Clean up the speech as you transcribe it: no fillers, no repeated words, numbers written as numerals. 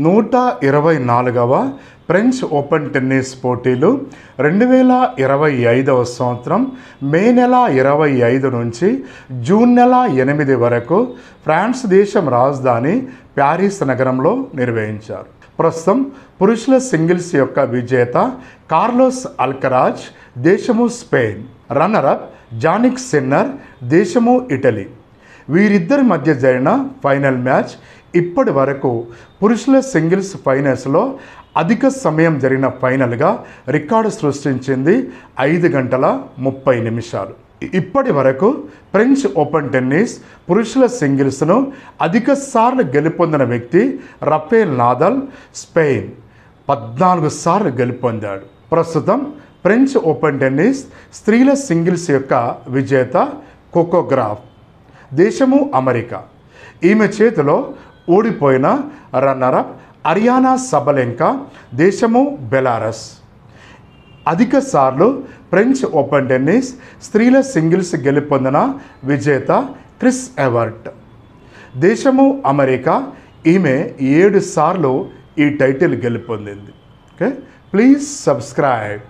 124వ French open tennis పోటీలు 2025 సంవత్సరం మే నెల 25 నుంచి జూన్ నెల 8 వరకు ఫ్రాన్స్ దేశం రాజధాని ప్యారిస్ నగరంలో నిర్వహించారు. ప్రస్తుతం పురుషుల సింగిల్స్ యొక్క విజేత కార్లోస్ అల్కరాజ్, దేశము స్పెయిన్. రన్నరప్ జానిక్ సిన్నర్, దేశము ఇటలీ. వీరిద్దరి మధ్య జరిగిన ఫైనల్ మ్యాచ్ ఇప్పటి వరకు పురుషుల సింగిల్స్ ఫైనల్స్లో అధిక సమయం జరిగిన ఫైనల్గా రికార్డు సృష్టించింది 5 గంటల 30 నిమిషాలు. ఇప్పటి వరకు ఫ్రెంచ్ ఓపెన్ టెన్నిస్ పురుషుల సింగిల్స్ను అధిక సార్లు గెలుపొందిన వ్యక్తి రఫేల్ నాదల్, స్పెయిన్ 14 సార్లు గెలుపొందాడు. ప్రస్తుతం ఫ్రెంచ్ ఓపెన్ టెన్నిస్ స్త్రీల సింగిల్స్ యొక్క విజేత కోకో గౌఫ్, దేశము అమెరికా. ఈమె చేతిలో ఓడిపోయిన రన్నరప్ అరియానా సబలెంకా, దేశము బెలారస్. అధిక సార్లు ఫ్రెంచ్ ఓపెన్ టెన్నిస్ స్త్రీల సింగిల్స్ గెలుపొందిన విజేత క్రిస్ ఎవర్ట్, దేశము అమెరికా. ఈమె 7 సార్లు ఈ టైటిల్ గెలుపొందింది. Okay, please subscribe.